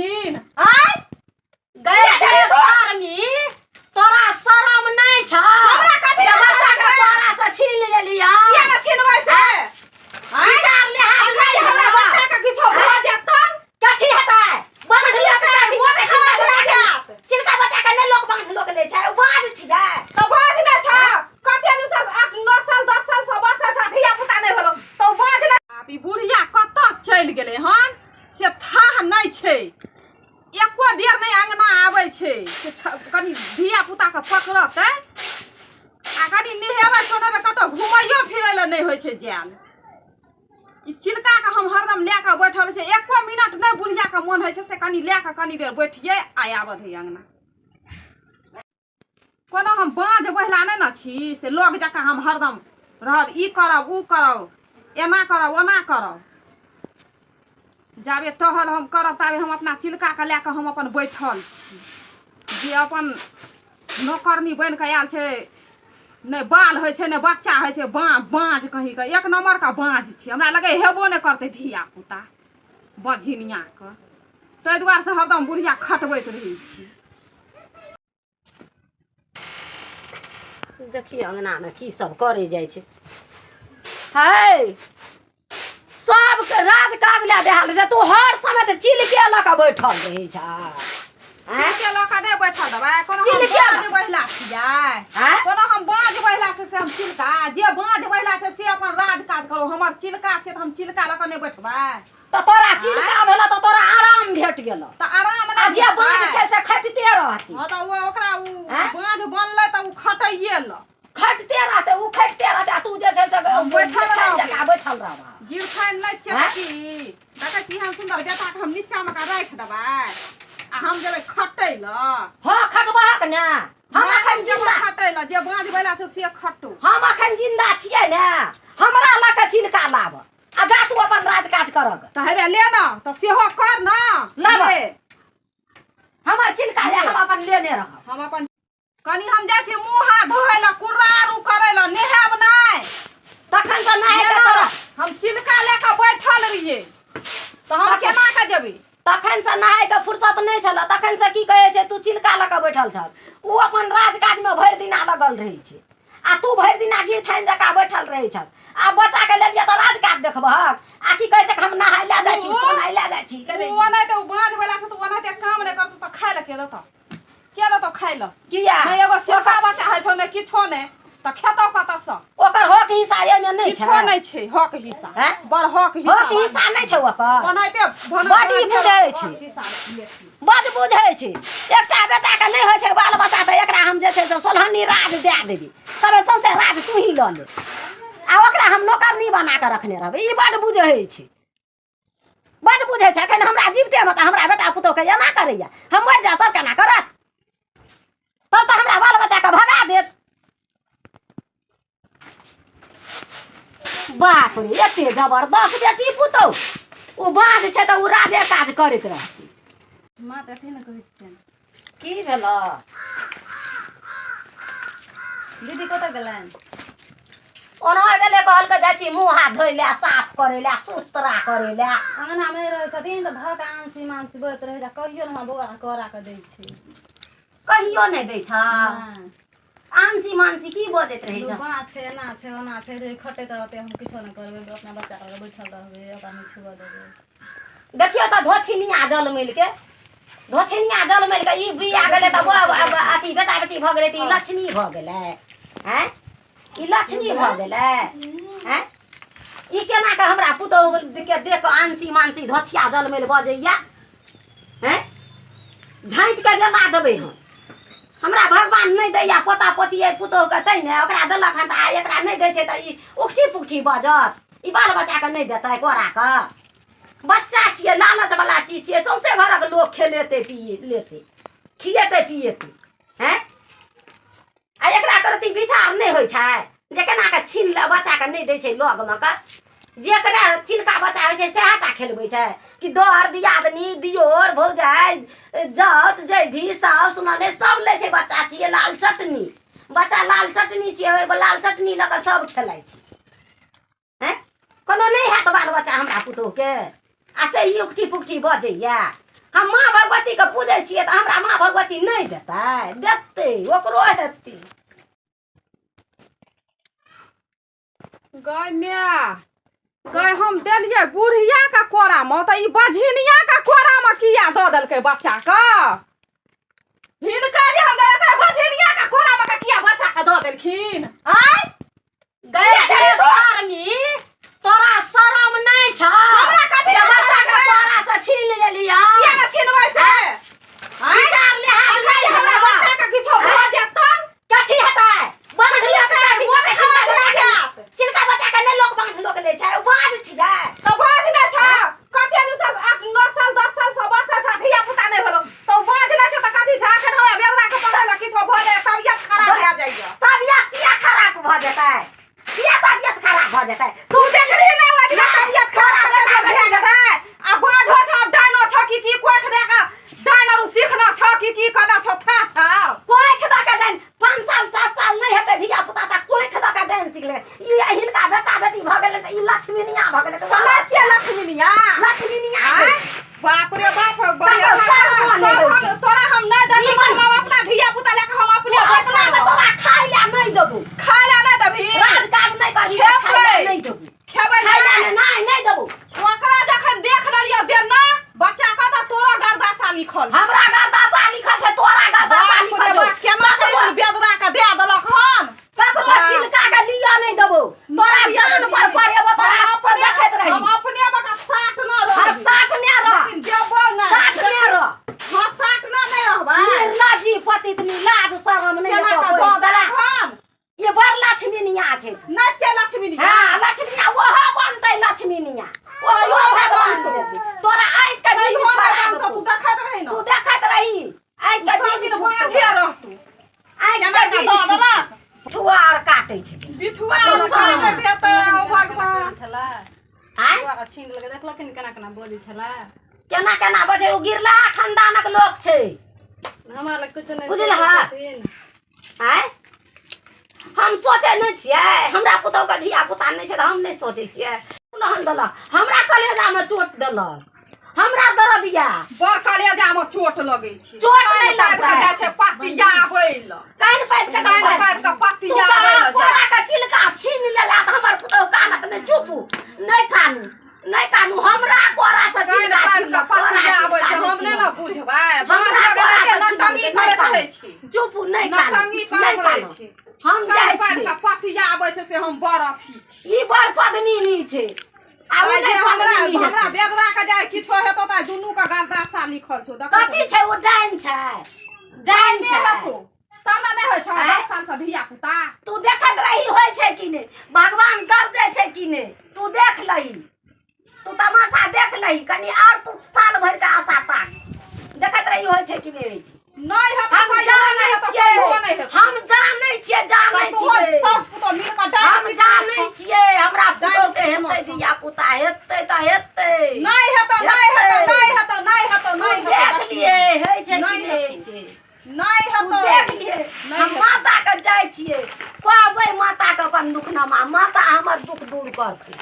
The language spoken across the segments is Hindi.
छीन आय गए शर्मी तोरा शरम नहीं छ हमरा कथि बच्चा के तोरा से छीन लेलिया किया न छीनबै से विचार ले हाथ नहीं हमरा बच्चा के किछो भ जात तब कथि हेतै बांध लिया के मोन खराब भ जात चिलका बच्चा के नै लोक बांध लोक ले छै बांध छियै त बांध न छ कते दिन से 8 9 साल 10 साल से बच्चा छ धिया पुता नै भेलो त बांध न आबी बुढ़िया कत चल गेलै हन से था नै छै एको बेर नहीं अंगना आवे छे कनी धिया पुता के पकड़ते आ कनी नेहेबे सोनेबे कत घुमैयो फिरै ल नहीं होय छे जाल ई चिलका के हम हरदम ले के बैठल छे एको मिनट नहीं बुढ़िया के मन होय छे से कनी ले के कनी देर बैठिए आ आबद है अंगना कोनो हम बाँझ बहिला नहीं न छी से लोग जका हम हरदम रहब ई करब ऊ करब एना करब ओना करब जाबे टहल हम करब ताबे हम अपना चिलका के लेके हम अपन बैठल छी जे अपन नौकरनी बन के आयल छे नहीं बाल होय छे नहीं बच्चा होय छे बाँझ कहीं के एक नंबर का बाँझ छी हमरा लगे हेबो नहीं करते धिया पुता बझिनिया के ताहि दुआरे से हरदम बुढ़िया खटबैत रही छी देखिए अंगना में की सब करे जाय छे हाय सब के राज काज ले देहाल जे तू हर समय त चिलके ल के बैठल रही छ चिलके ल के नहीं बैठल दबे कोनो हम बाँझ बहिला छियै कोनो हम बाँझ बहिला से हम चिलका जे बाँझ बहिला से अपन राज काज करो हमर चिलका छे त हम चिलका ल के नहीं बैठबै त तोरा चिलका भेला त तोरा आराम भेट गेल त आराम आ जे बाँझ छे से खटते रहती हां त वो ओकरा बाँझ बनले त उ खटइए ल खटते रहते उ खटते रहते तू जे छे से बैठल रह गिर खान नहीं चकी देखै छी हम सुंदर बेटा के हम नीचा में का राख देबै आ हम जेबै खटै ल हां खटबहक ने हम अखन जिंदा खटै ल जे बाँझ बैला छै से खटू हम अखन जिंदा छियै ने हमरा ल के चिलका लाब आ जा तू अपन राज काज करग त हेबे ले न त सेहो कर न ले हमर चिलका ले हम अपन लेने रह हम अपन कनी हम जाय छी मुंह हाथ धोय ल कुर्रारू करै ल नेहेब नै तखन से नहाय के तोरा हम चिलका लेके बैठल रहिए तो हम केना के जेबी तखन से नहाय के फुर्सत नहीं छल तखन से की कहे छे तू चिलका लके बैठल छल उ अपन राज काज में भर दिना लगल रही छे आ तू भर दिना गिर थाइन जका बैठल रही छल आ बच्चा के लेलिए त राज काज देखबहक आ की कहे छे हम नहाय ले जाय छी सोनाय ले जाय छी कहे ओना त बाँझ बैला से तू ओना ते काम नहीं करत त खाय ल के देत के देत खाय ल किया नहीं एगो चिलका बच्चा है छो ने किछो ने त खेतो कत से ओकर हक हिस्सा ए में नहीं छे किछो नहीं छे हक हिस्सा बड़ हक हिस्सा नहीं छे ओकर ओनाते बड़ी बुझै छे बड़ बुझै छे एकटा बेटा के नहीं होय छे बाल बच्चा त एकरा हम जे छे सोलहनी राज दे देबी तबे सौसे राज तू ही ल ले आ ओकरा हम नौकरनी बना के रखने रहबे ई बड़ बुझै छे बड़ बुझै छे अखन हमरा जीवते में त हमरा बेटा पुतौ के एना करैया हम मर जा तब केना करत तब त हमरा बाल बच्चा के भगा देत बाप रे एते जबरदस्त बेटी पुतौ ओ बाँझ छे त उ राजे काज करैत रहती माँ त न कहै छै की भेलो दीदी कत गेलन ओनहर गेले कहल के जाय छी मुंह हाथ धोइ ले साफ करे ले सुतरा करे ले अंगना में रहे छथिन त घर के आंसी मांसी बत रहे जा कहियो न बौआ करा के दै छै कहियो नहीं दै छ आंसी मानसी की बजैत रही छ बात छै एना छै ओना छै रे खटैत रहते हम किछो नहीं करबे अपना बच्चा के बैठल रहबे ओकरा नहीं छुआ देबे देखियो त धोछिनिया जल मिल के ई बिया गेले त अथी बेटा बेटी भ गेले त ई लक्ष्मी भ गेले हैं ई लक्ष्मी भ गेले हैं ई केना के हमरा पुतो के देख आंसी मानसी धोछिया जल मिल बजैया हैं झांट के गेला देबे हम हमरा भगवान नहीं दैया पोता पोती पुतो के तै ने ओकरा देलक हन त आ एकरा नहीं दै छै त ई उखठी पुखठी बजत ई बाल बच्चा के नहीं देतै कोरा के बच्चा छिए लालच वाला चीज छिए सौंसे घरक लोग खेलेते पिए लेते खिएते पिएते हैं आ एकरा करती विचार नहीं होय छै जे केना के छीन ले बच्चा के नहीं दै छै लग में का जेकरा चिलका बच्चा होय छै सेहाटा खेलबै छै कि दर दियादनी दियोर भौजाई जात जैधी सास सुनने सब ले छै बच्चा छिए लाल चटनी बच्चा लाल चटनी छिए ओय लाल चटनी लग सब खेलाइ छै हैं कोनो नहीं है तो बाल बच्चा हमरा पुतो के आ से युक्ति पुक्ति बजैया हम माँ भगवती के पूजे छियै तऽ हमरा माँ भगवती नहीं देतै देतै ओकरो हेतै गय मैं गय हम देलिए बुढ़िया का कोरा में तो ई बझिनिया का कोरा में किया दऽ देलकै बच्चा का हिनका जे हम देलकै बझिनिया का कोरा में किया बच्चा का दऽ देलखिन आय गय शर्मी तोरा शरम नहीं छ हमरा कथि बच्चा के कोरा से छीन लेलिया किया न छीनबै से विचार ले हाथ नहीं हमरा बच्चा का किछो भऽ जात तब कथि हेतै बांध लिया के मोन खराब भऽ जात चिलका बच्चा के नहीं लोग बांध लोग ले छै बांध छियै तो बांध न छ कते दिन से 8 9 साल 10 साल सब बच्चा छ धिया पुता नहीं भेलो तो बांध न छ त कथि छ एखन हमरा बेरवा के पड़ल किछो भऽ जाय तबियत खराब भऽ जाइए तबियत किया खराब भऽ जेतै किया तबियत खराब भऽ जेतै तू देखली नै ओइ तबियत खराब भऽ जेतै आ बांधो छ डाइनो छ की कोख दे का डाइनरु सीखना छ की करना छ था छ कोई खदा के डाइन 5 साल 10 साल नहीं हेतै धिया पुता त कोई खदा के डाइन सीख ले ई हिनका बेटा बेटी भऽ गेलै त ई लक्ष्मीनिया भऽ गेलै त सुनै छियै लक्ष्मीनिया लक्ष्मीनिया बाप रे बाप तोरा हम नहीं देबी हम अपना धिया पुता लेके हम अपने अपना त तोरा खाइ ले नहीं देबू खाय ले नहीं देबी राजकाज नहीं करबी खाइ ले नहीं देबू खेबै खाइ ले नहीं देबू ओकरा जखन देख लेलियो देव ना बच्चा का त तोरा गर्दासा लिखल हमरा गर्दासा लिखल छै तोरा गर्दासा लिखल छै केना करियो बेदरा के दे देलक हन ककरो छिलका के लिया नहीं देबू तोरा जान पर पड़ेबो तोरा अपन देखैत रही हम अपने बका साट न रह हर साठ ने रह देबो ना साठ ने रह हां साट न नहीं रहबै लाजी पतितनी लाज शरम नहीं केना को के दऽ देलक हन ये बड़ लक्ष्मीनिया छै नहीं छै लक्ष्मीनिया हां लक्ष्मीनिया ओहो बनतै लक्ष्मीनिया ओहो भगवान देतै तोरा आइ के बीच छोड़ा तू देखैत रही न तू देखैत रही आइ के बीच बांधे रहतू आइ केना के के दऽ बीच देलक बिठुआ और काटै छै बिठुआ काटै देतै ओ भगवान छला आइ बुआ छीन लगे देखलखिन केना केना बोली छला केना केना बजे ओ गिरला खानदानक लोक छै हमरा लग कुछ नहीं बुझलहा आइ हम सोचे नहीं छियै हमरा पुतौ के धिया पुता नहीं छै त हम नहीं सोचे छियै लहन देलक हमरा कलेजा में चोट देलक हमरा दर्दिया बड़ कलेजा में चोट लगै छै चोट नहीं लगतै जाय छै पतिया बैल कान पाइत के कान पाइत के पतिया बैल कोरा के चिलका छीन लेला त हमर पुतौ कानत नहीं चुपू नहीं कानू हमरा कोरा से कान चिलका पाइत छीन के पतिया आबै छै हम नै न बुझबै हमरा कोरा से नटंगी करैत रहै छी चुपू नहीं नटंगी करैत रहै छी हम जाय कान छी पाइत के पतिया आबै छै से हम बड़ अथी छी ई बड़ पद्मिनी छै आ आबै नहीं हमरा बेदरा के जाय किछो हेतो त दुनू के गर्दासा लिखल छौ देख कथी छै ओ डाइन छै डाइन छै तना नहीं होय छै 10 साल से धिया पुता तू देखत रही होय छै कि नहीं भगवान गरजे छै कि नहीं तू देख लही तू तमाशा देख लही कनी और तू साल भर के आशा ताक देखत रही होय छै कि नहीं होय छै नहीं हेतौ हम जानै छियै हम जानै छियै सास पुतो मिल के डाइन हम जानै छियै हमरा पुतो के हेतै धिया पुता हेतै त हेतै नहीं हेतौ देख लिए होय छै कि नहीं होय छै नहीं हेतौ देख लिए हम माता के जाय छियै कहबै माता के अपन दुखनमा माता हमर दुख दूर करतै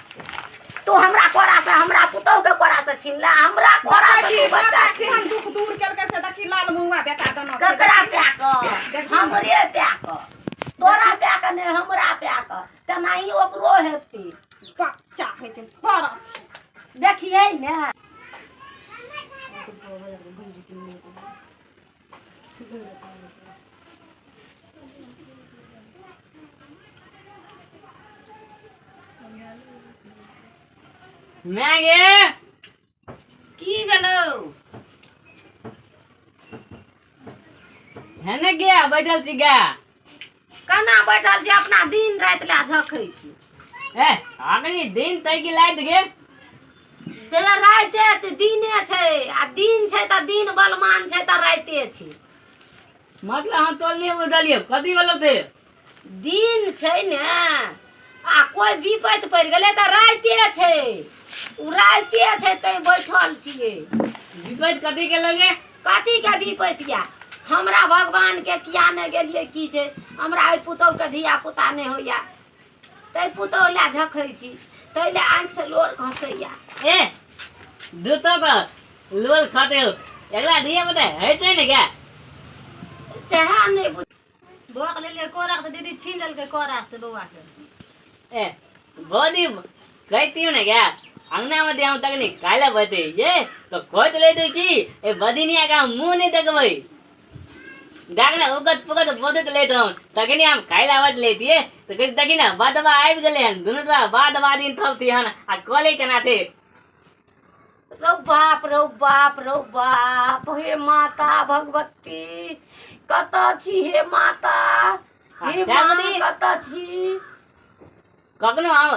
तू हमरा कोरा से हमरा पुतौ के कोरा से छीन ले हमरा कोरा से बच्चा के हम दुख दूर केलकै से देखी लाल मुंहवा बेटा दनो ककरा प्याक हमरे प्याक तोरा प्याक नहीं हमरा प्याक तेनाही ओकरो हेतै बच्चा है छै फरक देखिए ने मैं गे की भेलौ हेने गे बैठल छी गे कना बैठल छी अपना दिन रात ला झखै छी ए आगनी दिन तै की लाइत गे तेरा राते त दिने छै आ दिन छै त दिन बलमान छै त राते छै मतलब हम तोल नहीं बुझलिए कथी बोलो थे दिन छै ने आ कोई विपत पड़ गेलै त राते छै उ राते छै तै बैठल छियै विपत कथी के लगे कथी के विपत या हमरा भगवान के किया ने गेलिए की छै हमरा आई पुतौ के धिया पुता नहीं होया तै पुतौ ला झखै छी तै ले आंख से लोर घसैया ए दूतो तो लोल खाते हो एकला दिया बता हेते ने क्या तेहा नहीं बुझ भोक ले कोरा तो दीदी छीन लेल के कोरा से बउआ के ए बोदी कहती हूं ना क्या अंगना में देऊ तक नहीं काला बते ये तो खोद ले दे की ए बदिनिया का मुंह नहीं देखबै डागना उगत पुगत बोदत लेत हूं तकनी हम काला आवाज लेती है तो कह तकनी बादवा आबि गेले हन दुनु तो बादवा दिन थपती हन आ कोले केना थे रो बाप हे माता भगवती कत छी हे माता हे माँ कत छी कखनो हम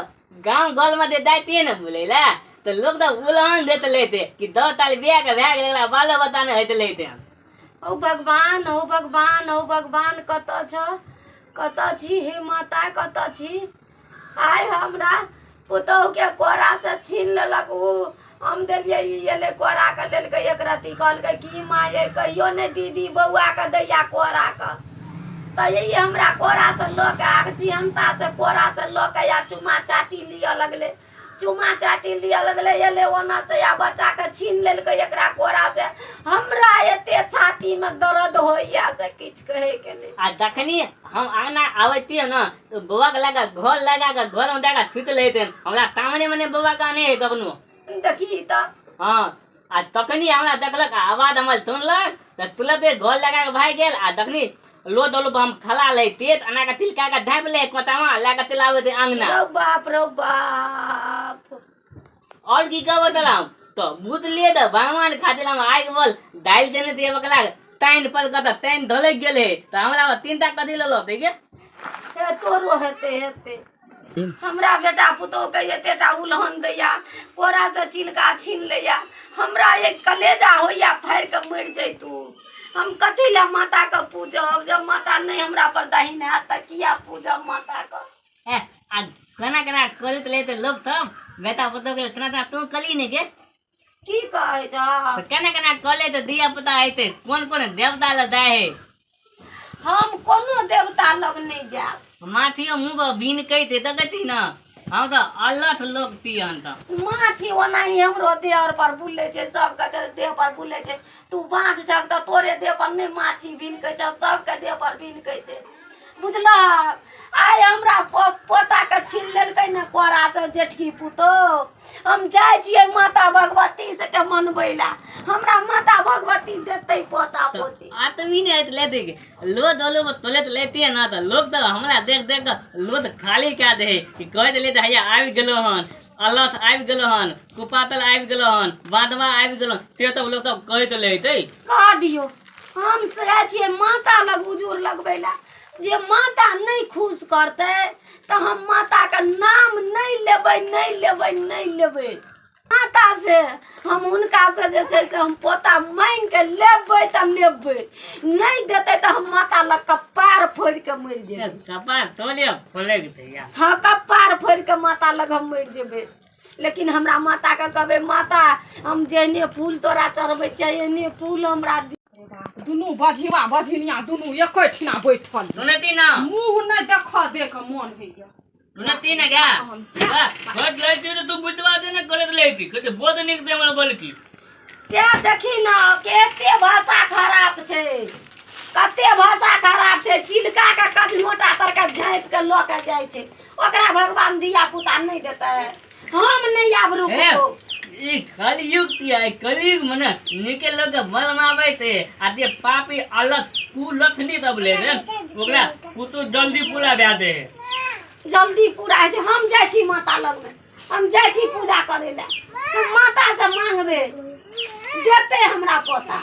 गांव गोल में दे दाइती है ना बोलेला तो लोग तो उलहन देते लेते कि 2 ताल बिया के भाग गेला बालो बताने होते लेते हम ओ भगवान कत छी हे माता कत छी आय हमरा पुतहु के कोरा से छीन लेलक उ हम देलिए ये ले कोरा के लेल के एक रति कहल के की माँ ये कहियो ने दीदी बउआ के दैया कोरा के त ये हमरा कोरा से लो के आग चिहंता से कोरा से लो के या चुमा चाटी लिया लगले ये ले ओना से या बच्चा के छीन लेल के एकरा कोरा से हमरा एते छाती में दर्द होइया से किछ कहे के नहीं आ दखनी हम आना आवती है ना तो बुआ के लगा घर में लगा थुत लेते हमरा तामने मने बुआ का नहीं कखनो देखी त हां आ तखनी हमरा देखलक आवाज हमल सुनलक त तुलते घर लगा के भाई गेल आ दखनी लो दोलो हम खला ले तेत अना का तिलका का ढाप ले कोतामा लगा तिलावे दे अंगना रो बाप और की कहबो तलाम तो भूत ले द भगवान खातिला में आइ बोल दाइल देने ते बकला टाइन पल कत टाइन धले गेले त हमरा तीनटा कदी ललो ते के हे तोरो हेते हमरा बेटा पुतो के एतेटा उलहन दैया कोरा से चिलका छीन लेया हमरा एक कलेजा होइया फाड़ के मर जैतू हम कथी ले माता के पूजब जब माता नहीं हमरा पर दहिन है त किया पूजब माता के ए आ कना करत ले ते लोग सब बेटा पुतो के इतना तू कली ने के की कहे छ तो कना कले तो दिया पता आइते कौन देवता ल दाए है हम कोनो देवता लग नहीं जाब माथियो मुंह बीन कहते तो कहती ना हम तो अलथ लोग तियन त माछी ओनाही हमरो देह पर बुले छे सब के देह पर बुले छे तू बाँझ जग त तोरे देह पर नहीं माछी बीन के छ सब के देह पर बीन के छे बुझला आय हमरा पोता के छीन लेलकै न कोरा से जेठकी पुतो हम जाय छियै माता भगवती से के मनबैला हमरा माता भगवती देतै पोता पोती आदमी ने लेते के लो दोलो में तोले तो लेती है ना तो लोग तो हमरा देख के लोग खाली क्या दे कि कह दे ले हैया आबि गेलो हन अलथ आबि गेलो हन कुपातल आबि गेलो हन बादवा आबि गेलो ते तो लोग तो कह तो लेते कह दियो हम से छियै माता लग उजूर लगबैला जे माता नहीं खुश करते तो हम माता का नाम नहीं लेबै माता से हम उनका से जे छै से हम पोता मांग के लेबै त लेबै नहीं देते तो हम माता लग कपार फोड़ के मर जेबै कपार तोले फोले के या हां कपार फोड़ के माता लग हम मर जेबै लेकिन हमरा माता के कहबै माता हम जेने फूल तोरा चढ़बै छै एने फूल हमरा दुनू बझिवा बझिनिया दुनू एकठिना बैठल सुनती ना मुंह नहीं देख मन होइया सुनती ना क्या छोट लेती तो तू बुझवा दे ना गलत लेती कहते बहुत निक दे हमरा बोल की से देखी ना केते भाषा खराब छै कते भाषा खराब छै चिलका के कद मोटा तरका झाँप के ल के जाय छै ओकरा भगवान दिया पुता नहीं देता है हम नहीं आब रुको ई कलयुग है कलयुग मने निके लोग मरनावे से आ जे पापी अलग कुलथनी तब ले ने ओकरा पुतो जल्दी पूरा दे दे जल्दी पूरा है हम जाय छी माता लग में हम जाय छी पूजा करे ला हम माता से मांगबे देते हमरा पोता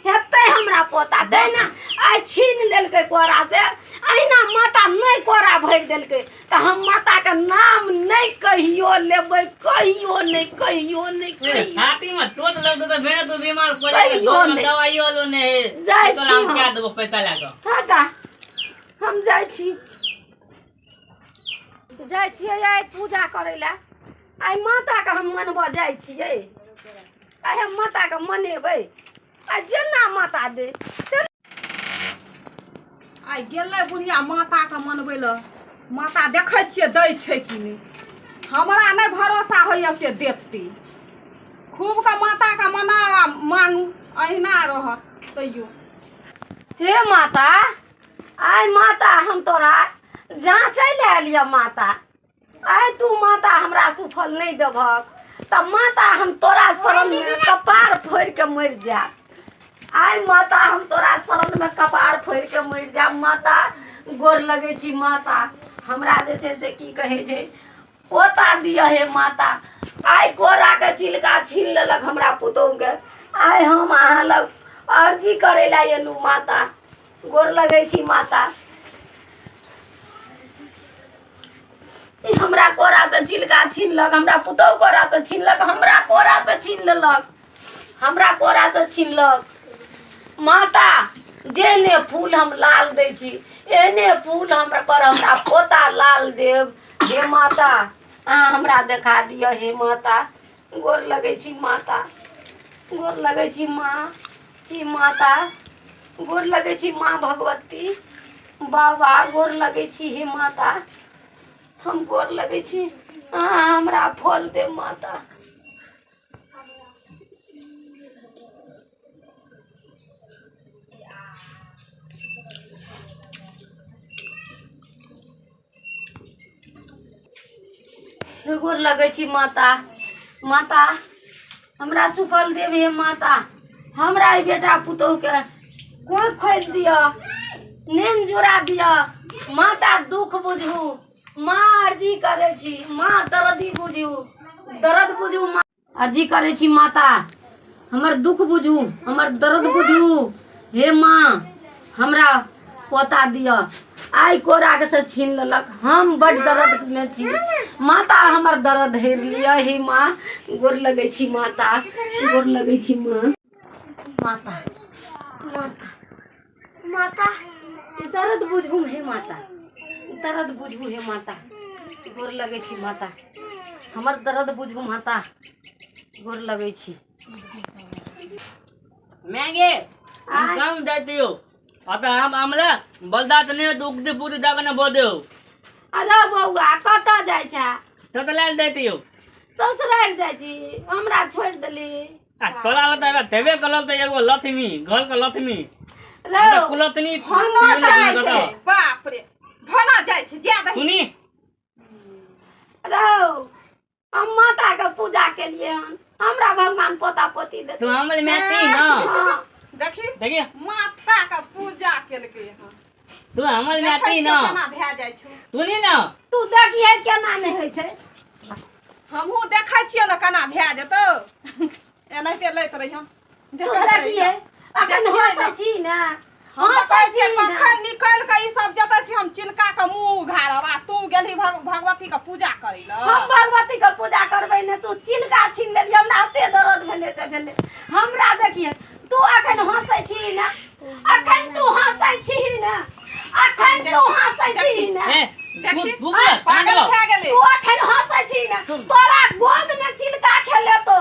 हेते हमरा पोता देना आइ छीन लेलकै कोरा से अहिना माता नहीं कोरा भर देलकै त हम माता के नाम नहीं कहियो लेबै कहियो नहीं हाथी में टोट लग तो भेड़ तो बीमार पड़े दवाई वालो ने जाय तो छी हम क्या देबो पैसा लागो हटा हम जाय छी आइ पूजा करे ला आइ माता के हम मनबा जाय छियै आइ हम माता के मनेबै आ जेना माता दे आइ गेलै बुढ़िया माता के मनबै ल माता देखै छियै दै छै कि नहीं हमरा नहीं भरोसा होइया से देती खूब के माता के मनावा मांगू अहिना रह तैयो। हे माता, आय माता हम तोरा जाँचै ले एलियै माता। आय तू माता हमरा सुफल नहीं देबहक तब माता हम तोरा शरण में कपार फोड़ के मर जाब। आय माता हम तोरा शरण में कपार फोड़ के मर जाब। माता गोर लगे छी माता, हमरा जे छै से की कहे छै पोता दिया हे माता। आय कोरा के चिलका छीन लेलक हमरा पुतोह के। आय हम अहाँ लग अर्जी करे ला एलू माता, गोर लगे छी माता। ई हमरा कोरा से चिलका छीनलक, हमरा पुतोह कोरा से छीनलक, हमरा कोरा से छीन लेलक, हमरा कोरा से छीनलक। माता जेने फूल हम लाल दै छी एने फूल हमरा पर हमरा पोता लाल देव। हे माता अहाँ हमरा देखा दिया हे माता, गोर लगे छी माता, गोर लगे छी माँ। हे माता गोर लगे छी माँ भगवती, बाबा गोर लगे छी हे माता, हम गोर लगे छी अहाँ हमरा फल दे माता। गोर लगे छी माता, माता हमरा सुफल देव हे माता। हमरा ई बेटा पुतोह के कोई खोल दिया, नींद जुड़ा दिया माता, दुख बुझू माँ, अर्जी करे छी माँ, दर्दी बुझू, दर्द बुझू माँ, अर्जी करे छी माता, हमर दुख बुझू, हमर दर्द बुझू हे माँ, हमरा पोता दिया। आइ कोरा के से छीन लेलक, हम बड़ दर्द में छी माता, हमर दर्द हेर लिया हे माँ। गोर लगे छी माता, गोर लगे छी माँ। माता माता माता दर्द बुझू हे माता, दर्द बुझू हे माता, गोर लगे छी माता, हमर दर्द बुझू माता, गोर लगे छी। मैंगे कम देती हो आता हम आमला बलदा तने दुख दे पूरी दागने बोदे हो। अरे बौआ कतऽ जाइ छै? ततलाल देती हो ससुराल जाइ छी, हमरा छोड़ देली। आ तोला लता तेबे कलम त एगो लथमी घर के लथमी रो कुलतनी भना जाइ छै, बाप रे भना जाइ छै ज्यादा। सुनी रो हम माता के पूजा के लिए हन, हमरा भगवान पोता पोती दे। तू हमल मैती ना देखी देखिए माथा के पूजा केलकै हन, तू हमल मैती ना केना भए जाइ छै। सुनी ना तू देखिए केना नहीं होइ छै, हमहू देखै छियै ना केना भए जेतौ। एनाहिते लैत रही हम तू देखिए अखन हंसै छी ना, हंसै छियै कखन निकल के ई सब जतै से हम चिलका के मुंह उघारब आ तू गेलही भगवती के पूजा करै ल। हम भगवती के पूजा करबै ने, तू चिलका छीन लेली, हमरा ओते दर्द भेले से भेले। हमरा देखिए तू अखन हंसै छी ना, अखन तू हंसै छी ना, अखन तू हंसै छी ना, देखी तू पागल भए गेलै। तू अखन हंसै छी ना, तोरा गोद में चिलका खेलेतो।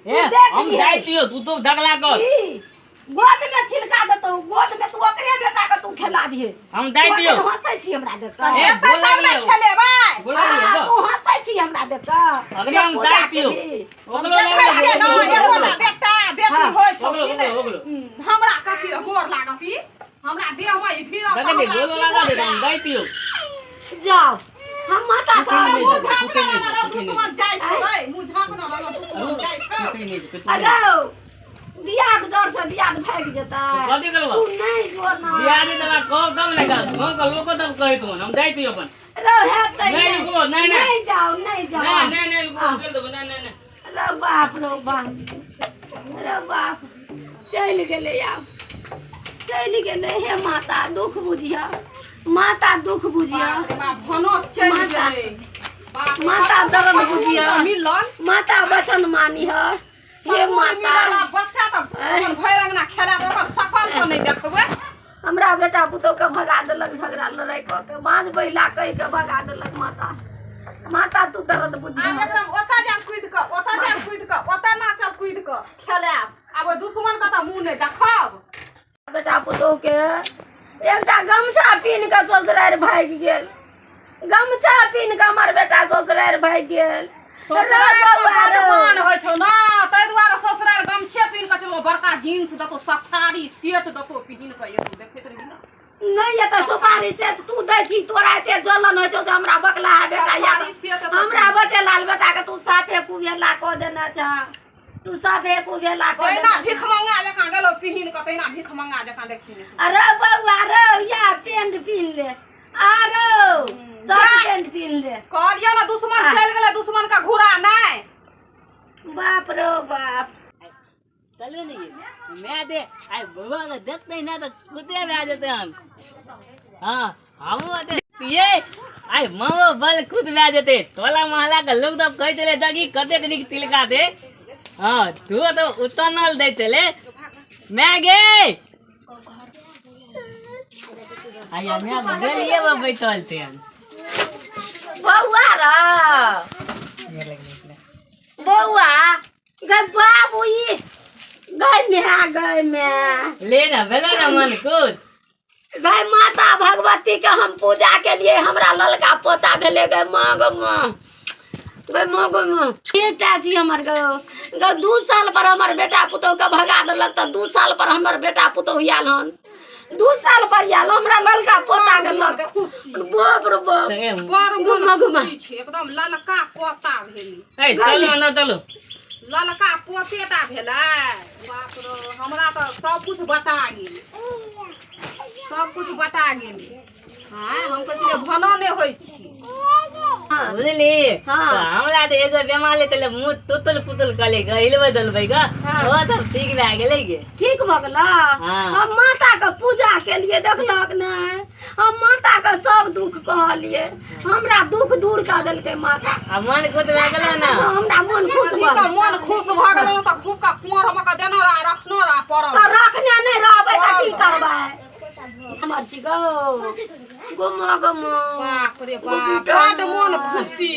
ए हम जाइती हो तू तो दगला कर गोद में छिलका देतो, गोद में तू ओकरे बेटा के तू खेलाबिहे। हम जाइती हो हंसै छी हमरा देख के, ए बोला ले खेलेबै बोला ले तू हंसै छी हमरा देख के। अगले हम जाइती हो ओगलो देखै छियै ना एकोटा बेटा बेटी होइ छौ ओगलो कि नै। ओगलो हमरा कथी गोर लागत ई, हमरा देह में ई फिरत देखै बोलो लगा दे हम जाइती हो। जाओ हम माता का दुश्मन जाइ छै रे, मुंह झाँकना वाला दुश्मन जाइ छै। अरे दियाद डर से दियाद भाग जेतै, कथी करबो तू नहीं जोरना बिहारी दवा कम लगा हम का लोको तब कहि तो हम जाइती हो अपन रो हेतै नहीं रुको नहीं जाओ नहीं जाओ नहीं रुको चल दो नहीं रो बाप रो बाप चल गेले आब, चल गेले हे माता, दुख बुझिया माता, दुख बुझिया भनो चल गेलै माता, दर्द बुझिया मिलन माता, वचन मानी है हे माता। बच्चा त अपन भरि अंगना खेला त ओकर सकल त नहीं देखबै। हमरा बेटा पुतोह के भगा देलक, झगड़ा लड़ाई क के बाज बैला कहि के भगा देलक माता। माता तू दर्द बुझिया एकदम ओता जा कूद के ओता नाचब कूद के खेलाब, आब दुश्मन के त मुंह नहीं देखब। बेटा पुतोह के एकटा गमछा पीन के ससुरार भाग गेल, गमछा पीन के हमर बेटा ससुरार भाग गेल। ससुरार भगवान होइ छौ ना, तै दुआरे ससुरार गमछे पीन के चलो बड़का जींस दतो सफारी सेट दतो पिहिन के ये देखैत रही ना नहीं ये तो सुपारी से तू दे छी तोरा एते जलन हो छ हमरा बकला है बेटा या हमरा बचे लाल बेटा के तू साफे कुबेला को देना छ तू साफे कुबेला को देना भिख मंगा जका गेलो पिहिन के तैना भिख मंगा जका देखी अरे बउआ रे या पेंट पिन ले अरे सब पेंट पिन ले कहलियो ना दुश्मन चल गेले दुश्मन का घुरा नहीं बाप रे बाप चलो नहीं मैं दे आई बाबा का देखते ही ना तो कुत्ते में आ जाते हम हाँ हम ये आई मामा बल खुद में आ जाते टोला मोहल्ला का लोग तो कह चले था कि कते कनी तिलका थे हाँ तू तो उतनल दे चले मैं गे आया मैं बगल ये वो बैठलते हैं बउआ रा बउआ गए बाबू ये गए मैं ले ना बेला ना मन खुद गए माता भगवती के हम पूजा के लिए हमरा ललका पोता भेले गए मांग बेटा जी हमर गए 2 साल पर हमर बेटा पुतौ के भगा देलक त 2 साल पर हमर बेटा पुतौ आयल हन 2 साल पर आयल हमरा ललका पोता के लग बाप रे बाप बड़ खुशी छै एकदम ललका पोता भेली ए चलो ना चलो ललका पोतेटा भेलै बाप रे हमरा तो सब कुछ बता गेल हाँ हम कहलिए भना नहीं होई छी बुझली तो हमरा तो एगो बेमाले तले मुंह तुतल पुतल कले गइलबे दलबै ग ओ तब ठीक भए गेलै गे ठीक भ गेला हम माता के पूजा के लिए देखलक ने हम माता के सब दुख कहलिए हमरा दुख दूर कर देलकै माता आ मन खुश भए गेलै ना हमरा मन खुश भ गेल मन खुश भ गेल त खूब का कुंवर हमका देना रखनो रहा पड़ल त रखने नहीं रहबै त की करबै हमर छी गो बाप रे बाप बड़ मन खुशी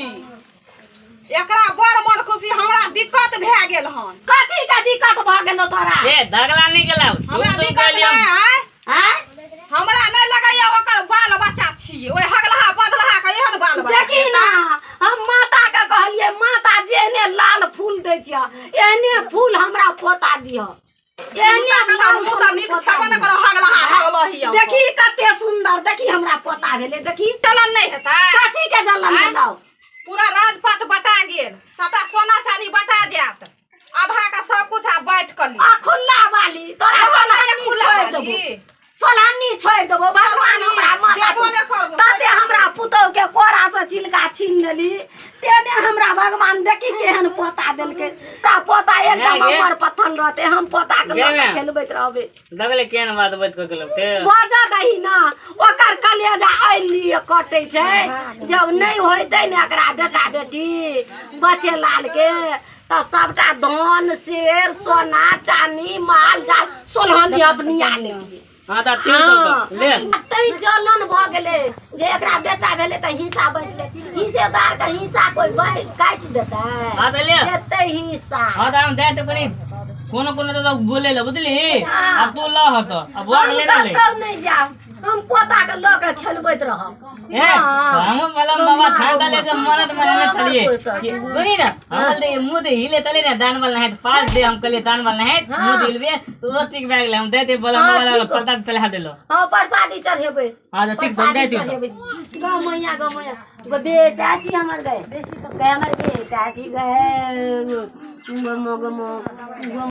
एकरा बड़ मन खुशी हमरा दिक्कत भए गेल हन कथी का दिक्कत भ गेल तोरा ए दगला नहीं गेलौ हमरा दिक्कत नहीं है हमरा नहीं लगैया ओकर बाल बच्चा छिए ओए हगलहा बदलहा के एहन बाल बच्चा देखी ना हम माता के कहलिए माता जेने लाल फूल दै छिया एहने फूल हमरा पोता दिह एहने देखी कते सुंदर देखी हमरा पोता भेले देखी चलन नहीं हेता कथी के जलन भेलौ पूरा राजपाट बटा गेल सबटा सोना चांदी बटा जात आधा का सब कुछ आ बैठ कली आ खुल्ला वाली तोरा सोनानी छोड़ देबो सोनानी छोड़ देबो भगवान हमरा माता तते हमरा पुतौ के कोरा से चिलका छीन लेली तेने हमरा भगवान देखी केहन पोता देलकै ता पोता एकदम हमर पत्थर रहते हम पोता के लगे खेलबैत रहबे दगले केहन बात बत के गेलते बाजा दही ना ओकर कलेजा आइली कटै छै जब नहीं होइतै ने एकरा बेटा बेटी बच्चे लाल के तो सबटा धन शेर सोना चांदी माल जाल सोलहनी अपनी आने हां त ठीक ले तई जलन भ गेले जे एकरा बेटा भेले त हिस्सा बचले हिस्सेदार के हिस्सा कोई काट देता हां त ले देते हिस्सा हां त हम जाते पनि कोनो तो बोले ल बुझली अब तू ल ह त अब भाग ले ना ले तब नहीं जाओ हम पोता के ल के खेलबैत रहब ए हम मलम बाबा ठांडा ले जो मनत मने थलिए बनी ना हम दे मुंह दे हिले तले ना दान वाला है पास दे हम कले दान वाला है मुंह दिलबे तो ठीक भाग ले हम देते बलम वाला प्रसाद चढ़ा देलो हां प्रसादी चढ़ेबे हां तो ठीक समझाई छी गो मैया गो बेटा छी हमर गए हमर बेटा छी गए गो